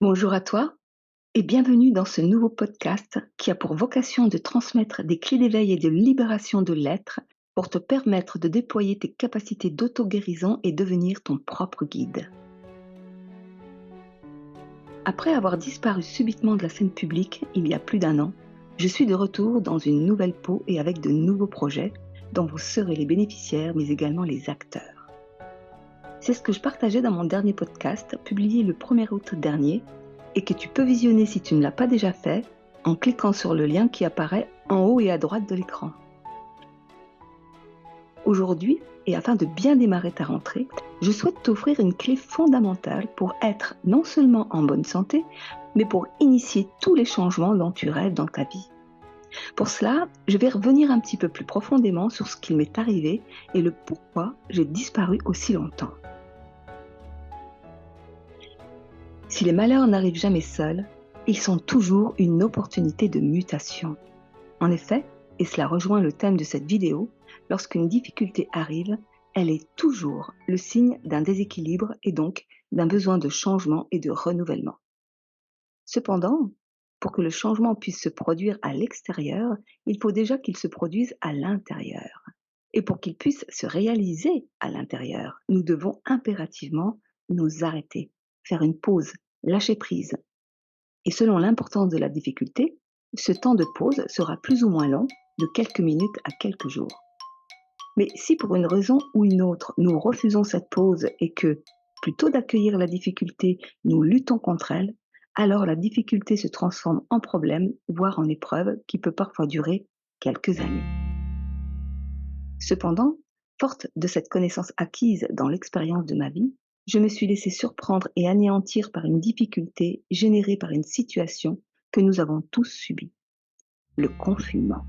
Bonjour à toi et bienvenue dans ce nouveau podcast qui a pour vocation de transmettre des clés d'éveil et de libération de l'être pour te permettre de déployer tes capacités d'auto-guérison et devenir ton propre guide. Après avoir disparu subitement de la scène publique il y a plus d'1 an, je suis de retour dans une nouvelle peau et avec de nouveaux projets dont vous serez les bénéficiaires mais également les acteurs. C'est ce que je partageais dans mon dernier podcast publié le 1er août dernier et que tu peux visionner si tu ne l'as pas déjà fait en cliquant sur le lien qui apparaît en haut et à droite de l'écran. Aujourd'hui, et afin de bien démarrer ta rentrée, je souhaite t'offrir une clé fondamentale pour être non seulement en bonne santé, mais pour initier tous les changements dont tu rêves dans ta vie. Pour cela, je vais revenir un petit peu plus profondément sur ce qui m'est arrivé et le pourquoi j'ai disparu aussi longtemps. Si les malheurs n'arrivent jamais seuls, ils sont toujours une opportunité de mutation. En effet, et cela rejoint le thème de cette vidéo, lorsqu'une difficulté arrive, elle est toujours le signe d'un déséquilibre et donc d'un besoin de changement et de renouvellement. Cependant, pour que le changement puisse se produire à l'extérieur, il faut déjà qu'il se produise à l'intérieur. Et pour qu'il puisse se réaliser à l'intérieur, nous devons impérativement nous arrêter, faire une pause, lâcher prise. Et selon l'importance de la difficulté, ce temps de pause sera plus ou moins long, de quelques minutes à quelques jours. Mais si pour une raison ou une autre, nous refusons cette pause et que, plutôt d'accueillir la difficulté, nous luttons contre elle, alors la difficulté se transforme en problème, voire en épreuve qui peut parfois durer quelques années. Cependant, forte de cette connaissance acquise dans l'expérience de ma vie, je me suis laissée surprendre et anéantir par une difficulté générée par une situation que nous avons tous subie, le confinement.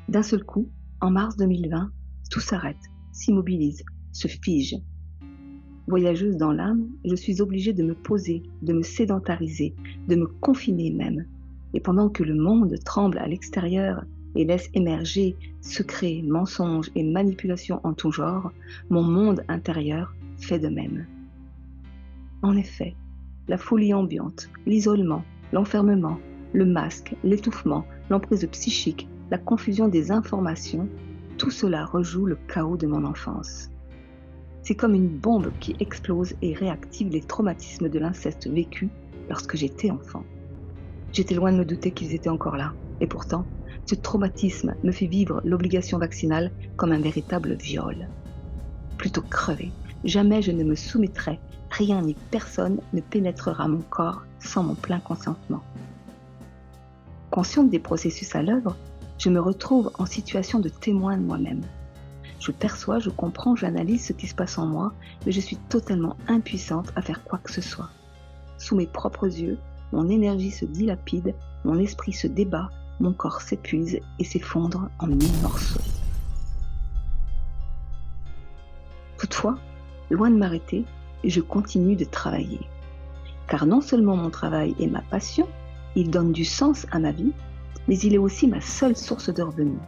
D'un seul coup, en mars 2020, tout s'arrête, s'immobilise, se fige. Voyageuse dans l'âme, je suis obligée de me poser, de me sédentariser, de me confiner même. Et pendant que le monde tremble à l'extérieur et laisse émerger secrets, mensonges et manipulations en tout genre, mon monde intérieur fait de même. En effet, la folie ambiante, l'isolement, l'enfermement, le masque, l'étouffement, l'emprise psychique, la confusion des informations, tout cela rejoue le chaos de mon enfance. C'est comme une bombe qui explose et réactive les traumatismes de l'inceste vécu lorsque j'étais enfant. J'étais loin de me douter qu'ils étaient encore là. Et pourtant, ce traumatisme me fait vivre l'obligation vaccinale comme un véritable viol. Plutôt crever, jamais je ne me soumettrai, rien ni personne ne pénétrera mon corps sans mon plein consentement. Consciente des processus à l'œuvre, je me retrouve en situation de témoin de moi-même. Je perçois, je comprends, j'analyse ce qui se passe en moi, mais je suis totalement impuissante à faire quoi que ce soit. Sous mes propres yeux, mon énergie se dilapide, mon esprit se débat, mon corps s'épuise et s'effondre en 1000 morceaux. Toutefois, loin de m'arrêter, je continue de travailler. Car non seulement mon travail est ma passion, il donne du sens à ma vie, mais il est aussi ma seule source de revenus.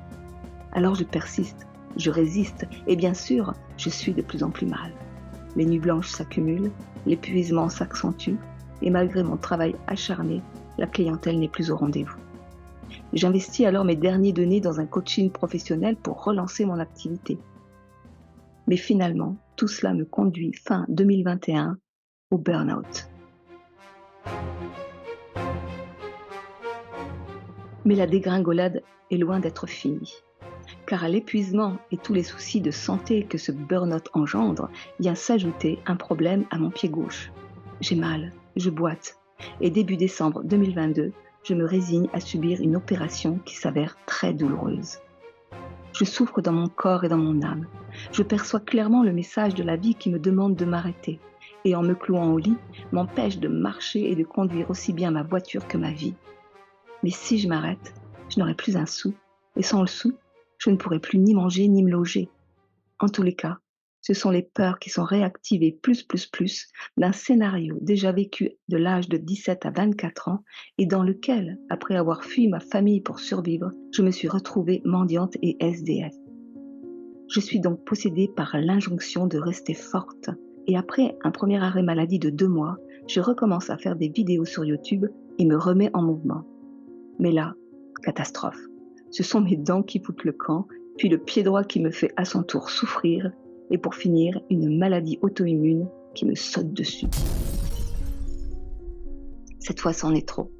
Alors je persiste, je résiste et bien sûr, je suis de plus en plus mal. Les nuits blanches s'accumulent, l'épuisement s'accentue et malgré mon travail acharné, la clientèle n'est plus au rendez-vous. J'investis alors mes derniers deniers dans un coaching professionnel pour relancer mon activité. Mais finalement, tout cela me conduit fin 2021 au burn-out. Mais la dégringolade est loin d'être finie. Car à l'épuisement et tous les soucis de santé que ce burn-out engendre, vient s'ajouter un problème à mon pied gauche. J'ai mal, je boite, et début décembre 2022, je me résigne à subir une opération qui s'avère très douloureuse. Je souffre dans mon corps et dans mon âme. Je perçois clairement le message de la vie qui me demande de m'arrêter, et en me clouant au lit, m'empêche de marcher et de conduire aussi bien ma voiture que ma vie. Mais si je m'arrête, je n'aurai plus un sou, et sans le sou, je ne pourrai plus ni manger ni me loger. En tous les cas, ce sont les peurs qui sont réactivées plus d'un scénario déjà vécu de l'âge de 17 à 24 ans et dans lequel, après avoir fui ma famille pour survivre, je me suis retrouvée mendiante et SDF. Je suis donc possédée par l'injonction de rester forte, Et après un premier arrêt maladie de 2 mois, je recommence à faire des vidéos sur YouTube et me remets en mouvement. Mais là, catastrophe. Ce sont mes dents qui foutent le camp, puis le pied droit qui me fait à son tour souffrir, et pour finir, une maladie auto-immune qui me saute dessus. Cette fois, c'en est trop.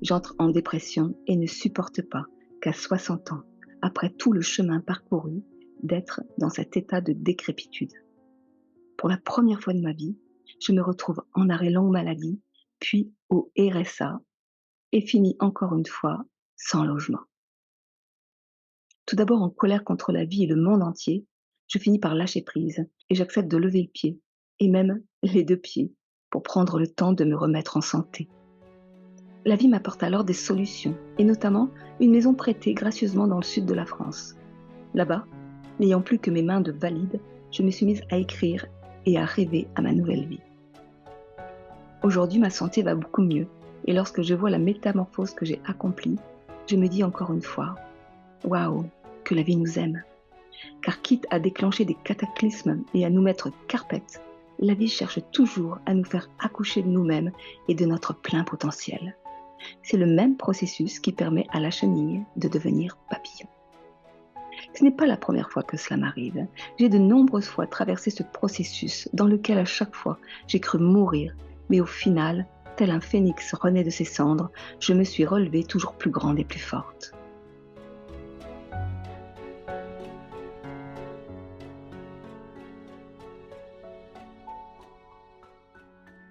J'entre en dépression et ne supporte pas qu'à 60 ans, après tout le chemin parcouru, d'être dans cet état de décrépitude. Pour la première fois de ma vie, je me retrouve en arrêt longue maladie, puis au RSA, et finis encore une fois sans logement. Tout d'abord en colère contre la vie et le monde entier, je finis par lâcher prise et j'accepte de lever le pied, et même les 2 pieds, pour prendre le temps de me remettre en santé. La vie m'apporte alors des solutions, et notamment une maison prêtée gracieusement dans le sud de la France. Là-bas, n'ayant plus que mes mains de valide, je me suis mise à écrire et à rêver à ma nouvelle vie. Aujourd'hui, ma santé va beaucoup mieux, et lorsque je vois la métamorphose que j'ai accomplie, je me dis encore une fois, waouh, que la vie nous aime. Car quitte à déclencher des cataclysmes et à nous mettre carpette, la vie cherche toujours à nous faire accoucher de nous-mêmes et de notre plein potentiel. C'est le même processus qui permet à la chenille de devenir papillon. Ce n'est pas la première fois que cela m'arrive. J'ai de nombreuses fois traversé ce processus dans lequel à chaque fois j'ai cru mourir, mais au final, tel un phénix renaît de ses cendres, je me suis relevée toujours plus grande et plus forte.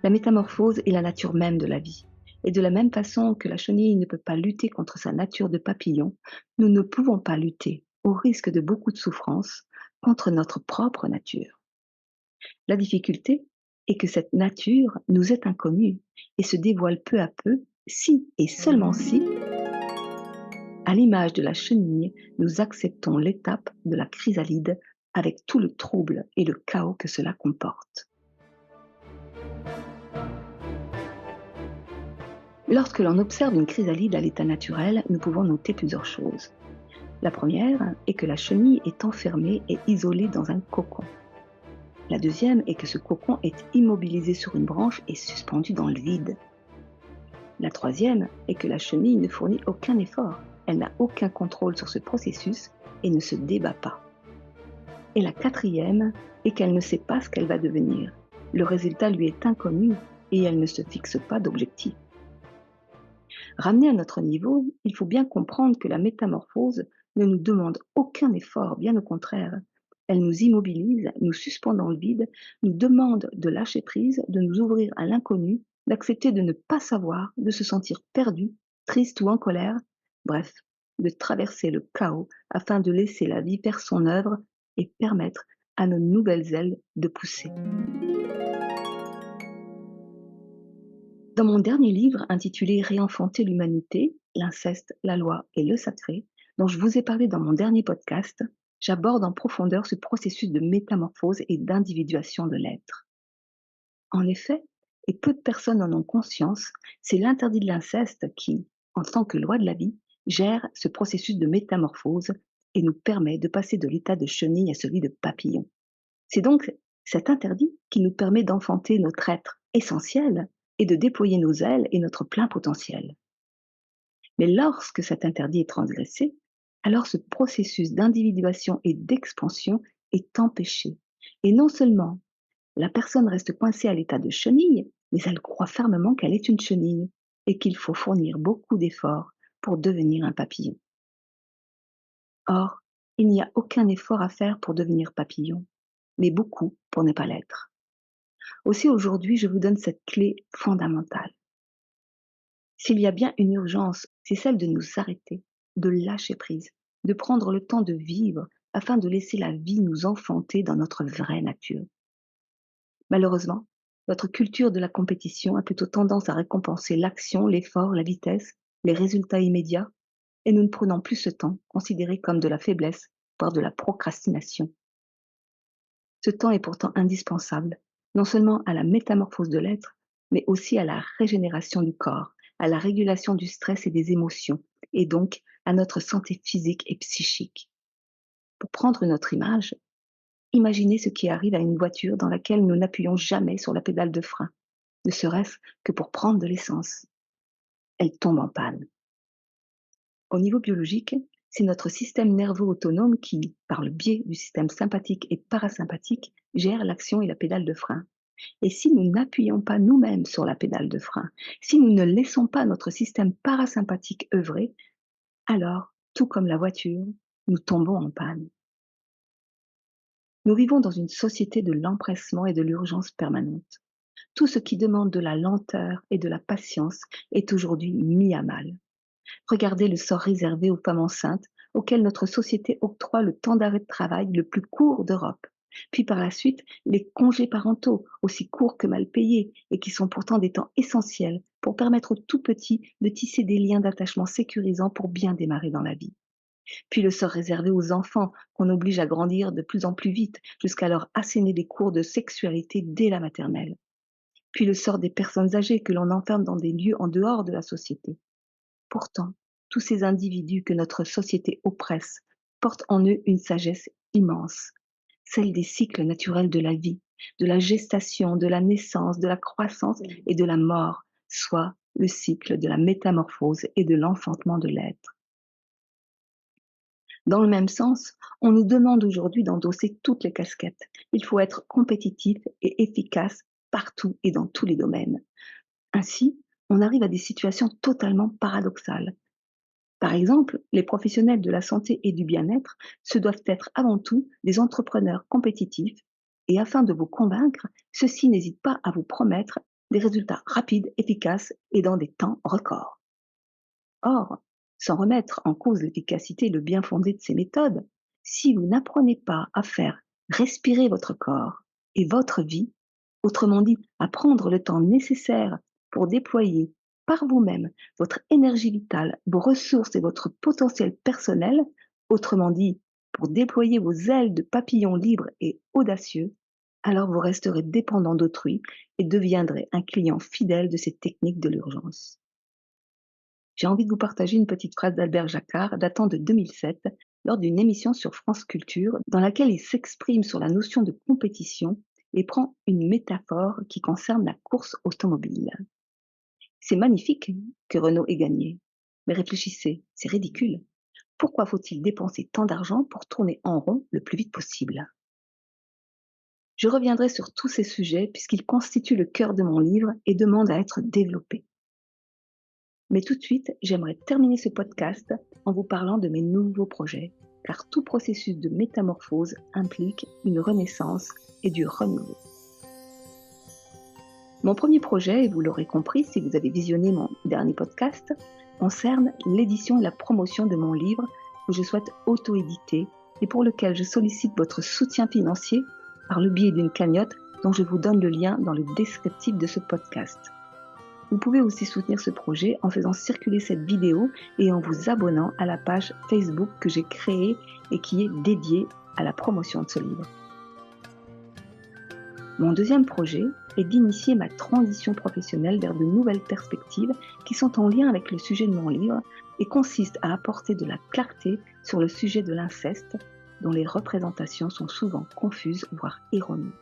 La métamorphose est la nature même de la vie. Et de la même façon que la chenille ne peut pas lutter contre sa nature de papillon, nous ne pouvons pas lutter, au risque de beaucoup de souffrance, contre notre propre nature. La difficulté est que cette nature nous est inconnue et se dévoile peu à peu si et seulement si, à l'image de la chenille, nous acceptons l'étape de la chrysalide avec tout le trouble et le chaos que cela comporte. Lorsque l'on observe une chrysalide à l'état naturel, nous pouvons noter plusieurs choses. La première est que la chenille est enfermée et isolée dans un cocon. La deuxième est que ce cocon est immobilisé sur une branche et suspendu dans le vide. La troisième est que la chenille ne fournit aucun effort, elle n'a aucun contrôle sur ce processus et ne se débat pas. Et la quatrième est qu'elle ne sait pas ce qu'elle va devenir. Le résultat lui est inconnu et elle ne se fixe pas d'objectif. Ramené à notre niveau, il faut bien comprendre que la métamorphose ne nous demande aucun effort, bien au contraire. Elle nous immobilise, nous suspend dans le vide, nous demande de lâcher prise, de nous ouvrir à l'inconnu, d'accepter de ne pas savoir, de se sentir perdu, triste ou en colère, bref, de traverser le chaos afin de laisser la vie faire son œuvre et permettre à nos nouvelles ailes de pousser. Dans mon dernier livre intitulé Réenfanter l'humanité, l'inceste, la loi et le sacré, dont je vous ai parlé dans mon dernier podcast, j'aborde en profondeur ce processus de métamorphose et d'individuation de l'être. En effet, et peu de personnes en ont conscience, c'est l'interdit de l'inceste qui, en tant que loi de la vie, gère ce processus de métamorphose et nous permet de passer de l'état de chenille à celui de papillon. C'est donc cet interdit qui nous permet d'enfanter notre être essentiel et de déployer nos ailes et notre plein potentiel. Mais lorsque cet interdit est transgressé, alors ce processus d'individuation et d'expansion est empêché. Et non seulement la personne reste coincée à l'état de chenille, mais elle croit fermement qu'elle est une chenille et qu'il faut fournir beaucoup d'efforts pour devenir un papillon. Or, il n'y a aucun effort à faire pour devenir papillon, mais beaucoup pour ne pas l'être. Aussi aujourd'hui, je vous donne cette clé fondamentale. S'il y a bien une urgence, c'est celle de nous arrêter, de lâcher prise, de prendre le temps de vivre afin de laisser la vie nous enfanter dans notre vraie nature. Malheureusement, notre culture de la compétition a plutôt tendance à récompenser l'action, l'effort, la vitesse, les résultats immédiats, et nous ne prenons plus ce temps, considéré comme de la faiblesse, voire de la procrastination. Ce temps est pourtant indispensable, non seulement à la métamorphose de l'être, mais aussi à la régénération du corps, à la régulation du stress et des émotions, et donc à notre santé physique et psychique. Pour prendre une autre image, Imaginez ce qui arrive à une voiture dans laquelle nous n'appuyons jamais sur la pédale de frein, ne serait-ce que pour prendre de l'essence. Elle tombe en panne. Au niveau biologique, c'est notre système nerveux autonome qui, par le biais du système sympathique et parasympathique, gère l'action et la pédale de frein. Et si nous n'appuyons pas nous-mêmes sur la pédale de frein, si nous ne laissons pas notre système parasympathique œuvrer, alors, tout comme la voiture, nous tombons en panne. Nous vivons dans une société de l'empressement et de l'urgence permanente. Tout ce qui demande de la lenteur et de la patience est aujourd'hui mis à mal. Regardez le sort réservé aux femmes enceintes, auquel notre société octroie le temps d'arrêt de travail le plus court d'Europe. Puis par la suite, les congés parentaux, aussi courts que mal payés, et qui sont pourtant des temps essentiels pour permettre aux tout petits de tisser des liens d'attachement sécurisants pour bien démarrer dans la vie. Puis le sort réservé aux enfants, qu'on oblige à grandir de plus en plus vite, jusqu'à leur asséner des cours de sexualité dès la maternelle. Puis le sort des personnes âgées que l'on enferme dans des lieux en dehors de la société. Pourtant, tous ces individus que notre société oppresse portent en eux une sagesse immense, celle des cycles naturels de la vie, de la gestation, de la naissance, de la croissance et de la mort, soit le cycle de la métamorphose et de l'enfantement de l'être. Dans le même sens, on nous demande aujourd'hui d'endosser toutes les casquettes. Il faut être compétitif et efficace partout et dans tous les domaines. Ainsi, on arrive à des situations totalement paradoxales. Par exemple, les professionnels de la santé et du bien-être se doivent être avant tout des entrepreneurs compétitifs et afin de vous convaincre, ceux-ci n'hésitent pas à vous promettre des résultats rapides, efficaces et dans des temps records. Or, sans remettre en cause l'efficacité et le bien fondé de ces méthodes, si vous n'apprenez pas à faire respirer votre corps et votre vie, autrement dit, à prendre le temps nécessaire pour déployer par vous-même votre énergie vitale, vos ressources et votre potentiel personnel, autrement dit, pour déployer vos ailes de papillon libre et audacieux, alors vous resterez dépendant d'autrui et deviendrez un client fidèle de ces techniques de l'urgence. J'ai envie de vous partager une petite phrase d'Albert Jacquard datant de 2007 lors d'une émission sur France Culture dans laquelle il s'exprime sur la notion de compétition et prend une métaphore qui concerne la course automobile. C'est magnifique que Renault ait gagné, mais réfléchissez, c'est ridicule. Pourquoi faut-il dépenser tant d'argent pour tourner en rond le plus vite possible? Je reviendrai sur tous ces sujets puisqu'ils constituent le cœur de mon livre et demandent à être développés. Mais tout de suite, j'aimerais terminer ce podcast en vous parlant de mes nouveaux projets, car tout processus de métamorphose implique une renaissance et du renouveau. Mon premier projet, et vous l'aurez compris si vous avez visionné mon dernier podcast, concerne l'édition et la promotion de mon livre que je souhaite auto-éditer et pour lequel je sollicite votre soutien financier par le biais d'une cagnotte dont je vous donne le lien dans le descriptif de ce podcast. Vous pouvez aussi soutenir ce projet en faisant circuler cette vidéo et en vous abonnant à la page Facebook que j'ai créée et qui est dédiée à la promotion de ce livre. Mon deuxième projet est d'initier ma transition professionnelle vers de nouvelles perspectives qui sont en lien avec le sujet de mon livre et consiste à apporter de la clarté sur le sujet de l'inceste dont les représentations sont souvent confuses, voire erronées.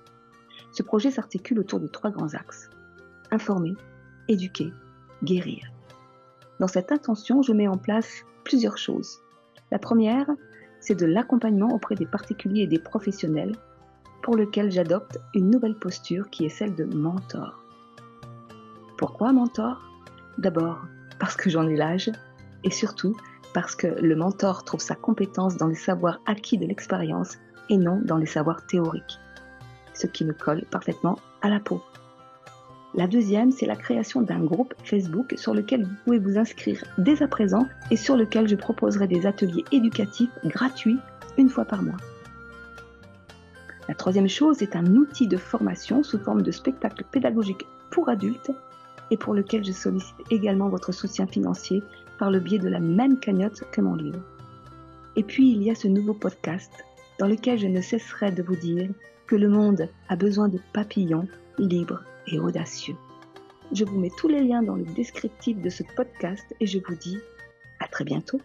Ce projet s'articule autour de 3 grands axes. Informer, éduquer, guérir. Dans cette intention, je mets en place plusieurs choses. La première, c'est de l'accompagnement auprès des particuliers et des professionnels pour lequel j'adopte une nouvelle posture qui est celle de mentor. Pourquoi mentor? D'abord, parce que j'en ai l'âge et surtout parce que le mentor trouve sa compétence dans les savoirs acquis de l'expérience et non dans les savoirs théoriques, ce qui me colle parfaitement à la peau. La deuxième, c'est la création d'un groupe Facebook sur lequel vous pouvez vous inscrire dès à présent et sur lequel je proposerai des ateliers éducatifs gratuits une fois par mois. La troisième chose est un outil de formation sous forme de spectacle pédagogique pour adultes et pour lequel je sollicite également votre soutien financier par le biais de la même cagnotte que mon livre. Et puis il y a ce nouveau podcast dans lequel je ne cesserai de vous dire que le monde a besoin de papillons libres et audacieux. Je vous mets tous les liens dans le descriptif de ce podcast et je vous dis à très bientôt.